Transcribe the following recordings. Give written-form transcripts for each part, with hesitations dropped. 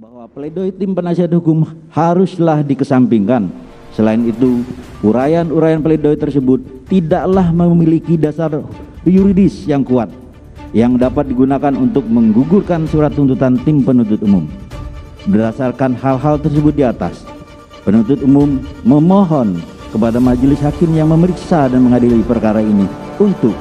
bahwa pledoi tim penasihat hukum haruslah dikesampingkan. Selain itu, uraian-uraian pledoi tersebut tidaklah memiliki dasar yuridis yang kuat yang dapat digunakan untuk menggugurkan surat tuntutan tim penuntut umum. Berdasarkan hal-hal tersebut di atas, penuntut umum memohon kepada majelis hakim yang memeriksa dan mengadili perkara ini untuk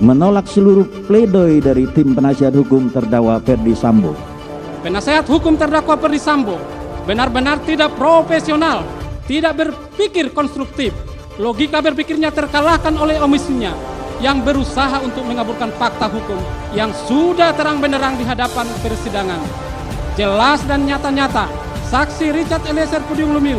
menolak seluruh pledoi dari tim penasihat hukum terdakwa Ferdy Sambo. Penasehat hukum terdakwa Ferdy Sambo benar-benar tidak profesional, tidak berpikir konstruktif. Logika berpikirnya terkalahkan oleh omisinya yang berusaha untuk mengaburkan fakta hukum yang sudah terang benderang di hadapan persidangan. Jelas dan nyata-nyata, saksi Richard Eliezer Pudium Lumiu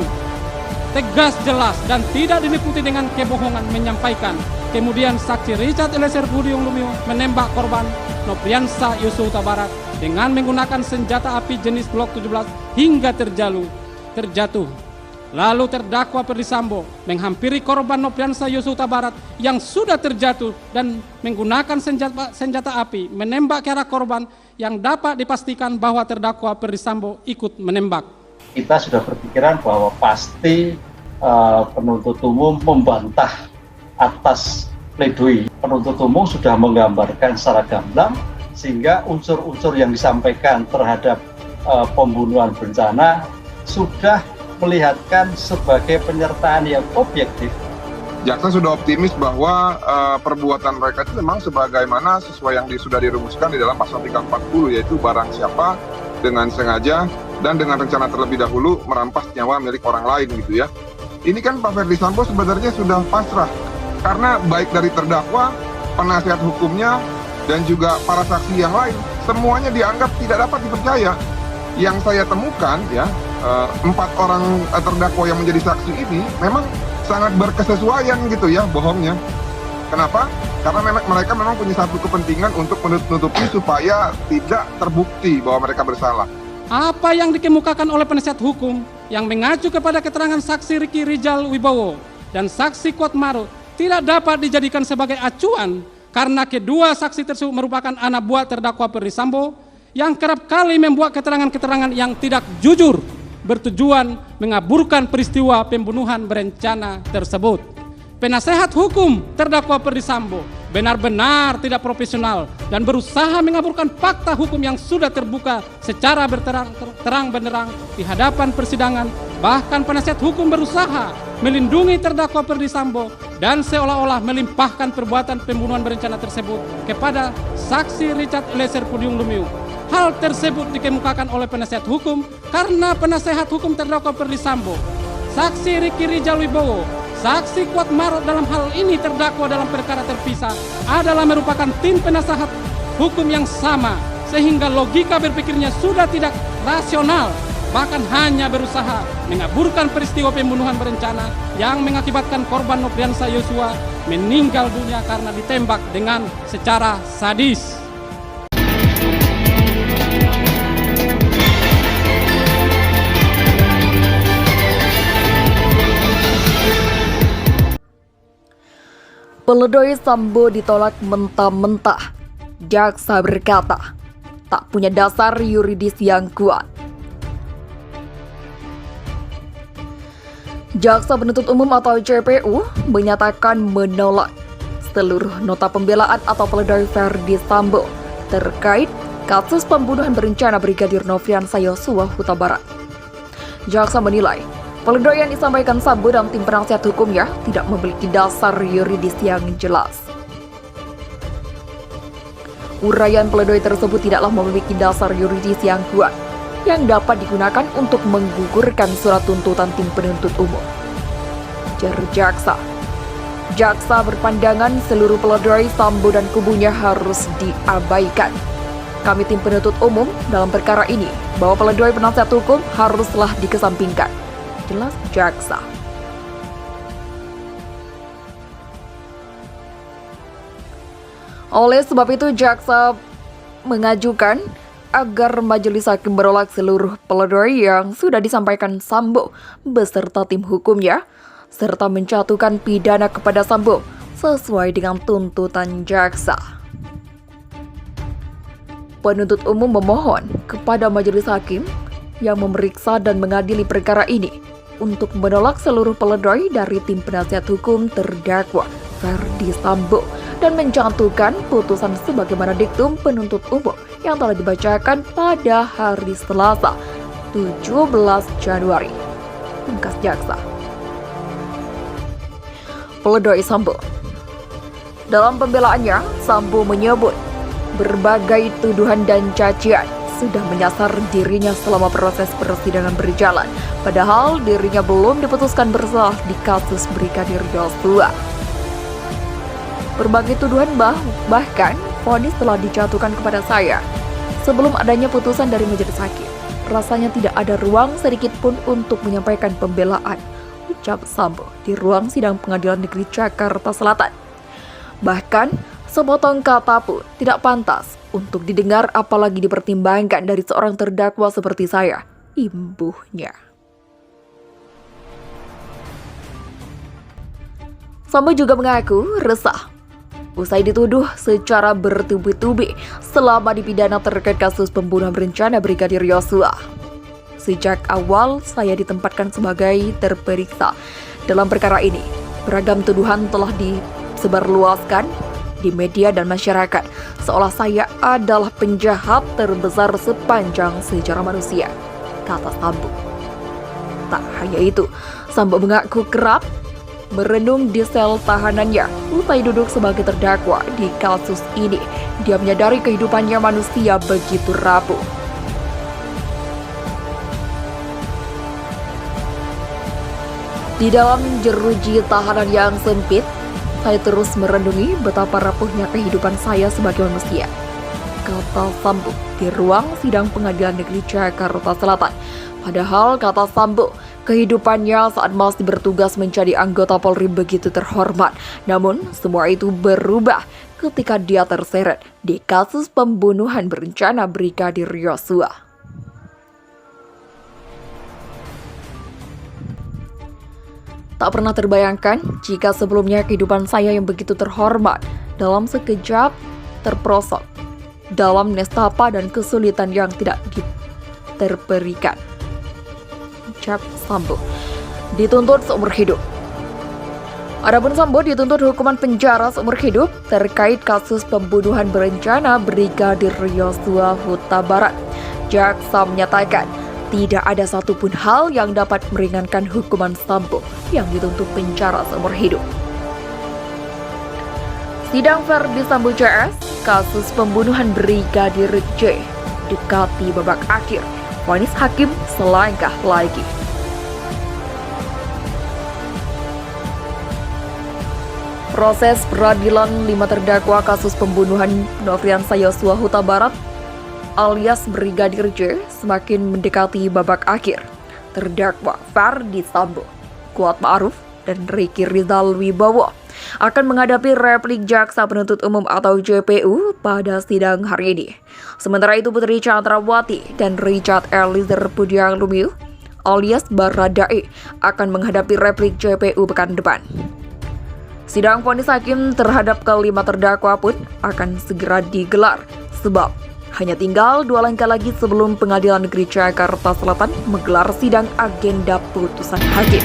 tegas, jelas, dan tidak diliputi dengan kebohongan menyampaikan. Kemudian saksi Richard Eliezer Pudium Lumiu menembak korban Nopriansa Yosua Huta Barat dengan menggunakan senjata api jenis Glock 17 hingga terjatuh. Lalu terdakwa Ferdy Sambo menghampiri korban Nopriansa Yosua Huta Barat yang sudah terjatuh dan menggunakan senjata api menembak ke arah korban yang dapat dipastikan bahwa terdakwa Ferdy Sambo ikut menembak. Kita sudah berpikiran bahwa pasti penuntut umum membantah atas pledoi. Penuntut umum sudah menggambarkan secara gamblang sehingga unsur-unsur yang disampaikan terhadap pembunuhan berencana sudah melihatkan sebagai penyertaan yang objektif. Jaksa sudah optimis bahwa perbuatan mereka itu memang sebagaimana sesuai yang sudah dirumuskan di dalam pasal 340, yaitu barang siapa dengan sengaja dan dengan rencana terlebih dahulu merampas nyawa milik orang lain gitu ya. Ini kan Pak Ferdy Sambo sebenarnya sudah pasrah karena baik dari terdakwa, penasihat hukumnya, dan juga para saksi yang lain semuanya dianggap tidak dapat dipercaya. Yang saya temukan ya, 4 orang terdakwa yang menjadi saksi ini memang sangat berkesesuaian gitu ya bohongnya. Kenapa? Karena mereka memang punya satu kepentingan untuk menutupi supaya tidak terbukti bahwa mereka bersalah. Apa yang dikemukakan oleh penasihat hukum yang mengacu kepada keterangan saksi Riki Rijal Wibowo dan saksi Kuat Maruf tidak dapat dijadikan sebagai acuan karena kedua saksi tersebut merupakan anak buah terdakwa Ferdy Sambo yang kerap kali membuat keterangan-keterangan yang tidak jujur bertujuan mengaburkan peristiwa pembunuhan berencana tersebut. Penasehat hukum terdakwa Ferdy Sambo benar-benar tidak profesional dan berusaha mengaburkan fakta hukum yang sudah terbuka secara terang benderang di hadapan persidangan. Bahkan penasihat hukum berusaha melindungi terdakwa Ferdy Sambo dan seolah-olah melimpahkan perbuatan pembunuhan berencana tersebut kepada saksi Richard Eliezer Pudium Lumiu. Hal tersebut dikemukakan oleh penasihat hukum karena penasehat hukum terdakwa Ferdy Sambo, saksi Riki Rijal Wibowo, saksi Kuat Maruf dalam hal ini terdakwa dalam perkara terpisah adalah merupakan tim penasehat hukum yang sama sehingga logika berpikirnya sudah tidak rasional, bahkan hanya berusaha mengaburkan peristiwa pembunuhan berencana yang mengakibatkan korban Nopriansa Yosua meninggal dunia karena ditembak dengan secara sadis. Pledoi Sambo ditolak mentah-mentah. Jaksa berkata, tak punya dasar yuridis yang kuat. Jaksa penuntut umum atau JPU menyatakan menolak seluruh nota pembelaan atau pledoi Ferdy Sambo terkait kasus pembunuhan berencana Brigadir Nopriansa Yosua Huta Barat. Jaksa menilai pledoi yang disampaikan Sambo dan tim penasihat hukumnya tidak memiliki dasar yuridis yang jelas. Uraian pledoi tersebut tidaklah memiliki dasar yuridis yang kuat yang dapat digunakan untuk menggugurkan surat tuntutan tim penuntut umum. Jar jaksa. Jaksa berpandangan seluruh pledoi Sambo dan kubunya harus diabaikan. Kami tim penuntut umum dalam perkara ini bahwa pledoi penasihat hukum haruslah dikesampingkan. Jelas jaksa. Oleh sebab itu jaksa mengajukan agar majelis hakim menolak seluruh pledoi yang sudah disampaikan Sambo beserta tim hukumnya serta menjatuhkan pidana kepada Sambo sesuai dengan tuntutan jaksa. Penuntut umum memohon kepada majelis hakim yang memeriksa dan mengadili perkara ini untuk menolak seluruh pledoi dari tim penasihat hukum terdakwa Ferdy Sambo dan mencantumkan putusan sebagaimana diktum penuntut umum yang telah dibacakan pada hari Selasa 17 Januari. Pungkas jaksa. Pledoi Sambo. Dalam pembelaannya, Sambo menyebut berbagai tuduhan dan cacian sudah menyasar dirinya selama proses persidangan berjalan, padahal dirinya belum diputuskan bersalah di kasus Brigadir Yosua. Berbagai tuduhan bahkan vonis telah dijatuhkan kepada saya sebelum adanya putusan dari majelis hakim. Rasanya tidak ada ruang sedikit pun untuk menyampaikan pembelaan, ucap Sambo di ruang sidang Pengadilan Negeri Jakarta Selatan. Bahkan sepotong kata pun tidak pantas untuk didengar, apalagi dipertimbangkan dari seorang terdakwa seperti saya, imbuhnya. Sambo juga mengaku resah usai dituduh secara bertubi-tubi selama dipidana terkait kasus pembunuhan berencana Brigadir Yosua. Sejak awal saya ditempatkan sebagai terperiksa dalam perkara ini. Beragam tuduhan telah disebarluaskan di media dan masyarakat, seolah saya adalah penjahat terbesar sepanjang sejarah manusia, kata Sambo. Tak hanya itu, Sambo mengaku kerap merenung di sel tahanannya usai duduk sebagai terdakwa di kasus ini. Dia menyadari kehidupannya manusia begitu rapuh. Di dalam jeruji tahanan yang sempit, saya terus merenungi betapa rapuhnya kehidupan saya sebagai manusia, kata Sambo di ruang sidang Pengadilan Negeri Jakarta Selatan. Padahal, kata Sambo, kehidupannya saat masih bertugas menjadi anggota Polri begitu terhormat. Namun, semua itu berubah ketika dia terseret di kasus pembunuhan berencana Brigadir Yosua. Tak pernah terbayangkan jika sebelumnya kehidupan saya yang begitu terhormat dalam sekejap terperosok dalam nestapa dan kesulitan yang tidak terperikan. Ucap Sambo. Dituntut seumur hidup. Adapun Sambo dituntut hukuman penjara seumur hidup terkait kasus pembunuhan berencana Brigadir Yosua Huta Barat. Jaksa menyatakan tidak ada satupun hal yang dapat meringankan hukuman Sambo yang dituntut penjara seumur hidup. Sidang Ferdy Sambo CS, kasus pembunuhan Brigadir J dekati babak akhir. Vonis hakim selangkah lagi. Proses peradilan 5 terdakwa kasus pembunuhan Nofriansah Yosua Huta Barat alias Brigadir J semakin mendekati babak akhir. Terdakwa Ferdy Sambo, Kuat Ma'ruf, dan Ricky Rizal Wibowo akan menghadapi replik jaksa penuntut umum atau JPU pada sidang hari ini. Sementara itu Putri Chandrawati dan Richard Eliezer Pudiang Lumiu alias Baradae akan menghadapi replik JPU pekan depan. Sidang vonis hakim terhadap kelima terdakwa pun akan segera digelar sebab hanya tinggal 2 langkah lagi sebelum Pengadilan Negeri Jakarta Selatan menggelar sidang agenda putusan hakim.